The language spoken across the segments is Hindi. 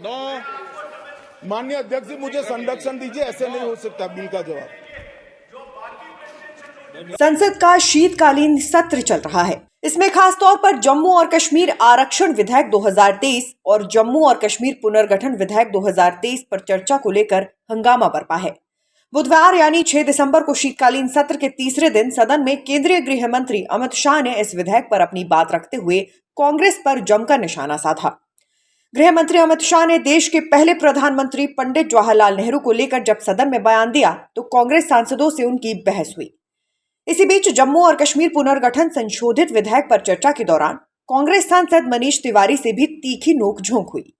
माननीय अध्यक्ष जी, मुझे संरक्षण दीजिए, ऐसे नहीं हो सकता बिल का जवाब। संसद का शीतकालीन सत्र चल रहा है। इसमें खासतौर पर जम्मू और कश्मीर आरक्षण विधेयक 2023 और जम्मू और कश्मीर पुनर्गठन विधेयक 2023 पर चर्चा को लेकर हंगामा बरपा है। बुधवार यानी 6 दिसंबर को शीतकालीन सत्र के तीसरे दिन सदन में केंद्रीय गृह मंत्री अमित शाह ने इस विधेयक पर अपनी बात रखते हुए कांग्रेस पर जमकर निशाना साधा। गृह मंत्री अमित शाह ने देश के पहले प्रधानमंत्री पंडित जवाहरलाल नेहरू को लेकर जब सदन में बयान दिया तो कांग्रेस सांसदों से उनकी बहस हुई। इसी बीच जम्मू और कश्मीर पुनर्गठन संशोधित विधेयक पर चर्चा के दौरान कांग्रेस सांसद मनीष तिवारी से भी तीखी नोकझोंक हुई।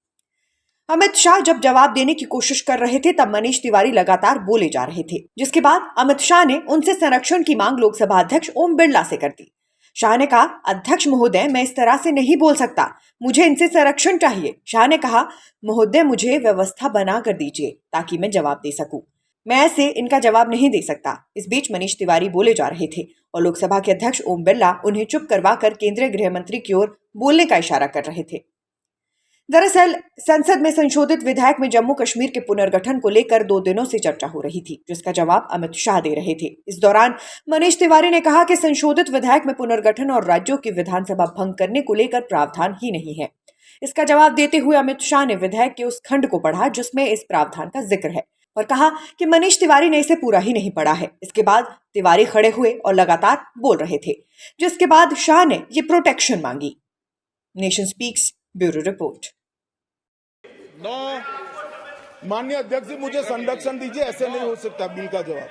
अमित शाह जब जवाब देने की कोशिश कर रहे थे तब मनीष तिवारी लगातार बोले जा रहे थे, जिसके बाद अमित शाह ने उनसे संरक्षण की मांग लोकसभा अध्यक्ष ओम बिरला से कर दी। शाह ने कहा, अध्यक्ष महोदय, मैं इस तरह से नहीं बोल सकता, मुझे इनसे संरक्षण चाहिए। शाह ने कहा, महोदय, मुझे व्यवस्था बना कर दीजिए ताकि मैं जवाब दे सकूं, मैं ऐसे इनका जवाब नहीं दे सकता। इस बीच मनीष तिवारी बोले जा रहे थे और लोकसभा के अध्यक्ष ओम बिरला उन्हें चुप करवाकर केंद्रीय गृह मंत्री की ओर बोलने का इशारा कर रहे थे। दरअसल संसद में संशोधित विधेयक में जम्मू कश्मीर के पुनर्गठन को लेकर 2 दिनों से चर्चा हो रही थी, जिसका जवाब अमित शाह दे रहे थे। इस दौरान मनीष तिवारी ने कहा कि संशोधित विधेयक में पुनर्गठन और राज्यों की विधानसभा भंग करने को लेकर प्रावधान ही नहीं है। इसका जवाब देते हुए अमित शाह ने विधेयक के उस खंड को पढ़ा जिसमें इस प्रावधान का जिक्र है और कहा कि मनीष तिवारी ने इसे पूरा ही नहीं पढ़ा है। इसके बाद तिवारी खड़े हुए और लगातार बोल रहे थे, जिसके बाद शाह ने ये प्रोटेक्शन मांगी। Nation speaks bureau report. माननीय अध्यक्ष जी, मुझे संरक्षण दीजिए, ऐसे नहीं हो सकता बिल का जवाब।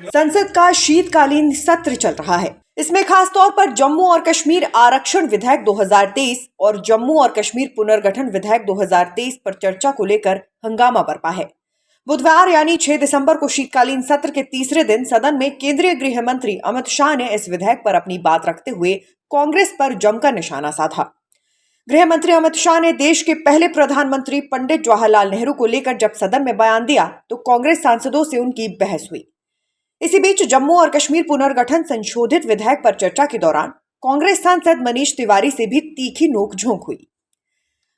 संसद का शीतकालीन सत्र चल रहा है। इसमें खासतौर पर जम्मू और कश्मीर आरक्षण विधेयक 2023 और जम्मू और कश्मीर पुनर्गठन विधेयक 2023 पर चर्चा को लेकर हंगामा बरपा है। बुधवार यानी 6 दिसंबर को शीतकालीन सत्र के तीसरे दिन सदन में केंद्रीय गृह मंत्री अमित शाह ने इस विधेयक पर अपनी बात रखते हुए कांग्रेस पर जमकर निशाना साधा। गृह मंत्री अमित शाह ने देश के पहले प्रधानमंत्री पंडित जवाहरलाल नेहरू को लेकर जब सदन में बयान दिया तो कांग्रेस सांसदों से उनकी बहस हुई। इसी बीच जम्मू और कश्मीर पुनर्गठन संशोधित विधेयक पर चर्चा के दौरान कांग्रेस सांसद मनीष तिवारी से भी तीखी नोकझोंक हुई।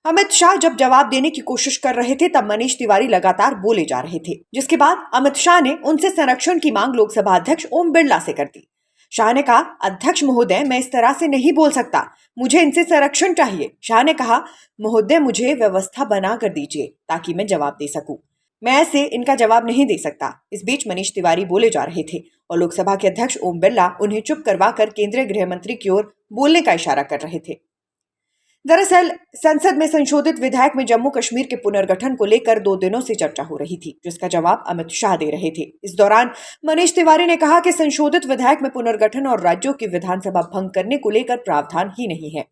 अमित शाह जब जवाब देने की कोशिश कर रहे थे तब मनीष तिवारी लगातार बोले जा रहे थे, जिसके बाद अमित शाह ने उनसे संरक्षण की मांग लोकसभा अध्यक्ष ओम बिरला से कर दी। शाह ने कहा, अध्यक्ष महोदय, मैं इस तरह से नहीं बोल सकता, मुझे इनसे संरक्षण चाहिए। शाह ने कहा, महोदय, मुझे व्यवस्था बना कर दीजिए ताकि मैं जवाब दे सकूं, मैं ऐसे इनका जवाब नहीं दे सकता। इस बीच मनीष तिवारी बोले जा रहे थे और लोकसभा के अध्यक्ष ओम बिरला उन्हें चुप करवाकर केंद्रीय गृह मंत्री की ओर बोलने का इशारा कर रहे थे। दरअसल संसद में संशोधित विधेयक में जम्मू कश्मीर के पुनर्गठन को लेकर 2 दिनों से चर्चा हो रही थी, जिसका जवाब अमित शाह दे रहे थे। इस दौरान मनीष तिवारी ने कहा कि संशोधित विधेयक में पुनर्गठन और राज्यों की विधानसभा भंग करने को लेकर प्रावधान ही नहीं है।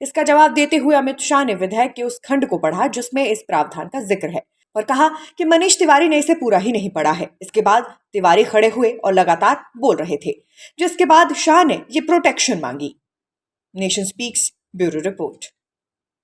इसका जवाब देते हुए अमित शाह ने विधेयक के उस खंड को पढ़ा जिसमें इस प्रावधान का जिक्र है और कहा कि मनीष तिवारी ने इसे पूरा ही नहीं पढ़ा है। इसके बाद तिवारी खड़े हुए और लगातार बोल रहे थे, जिसके बाद शाह ने ये प्रोटेक्शन मांगी। Nation speaks bureau report.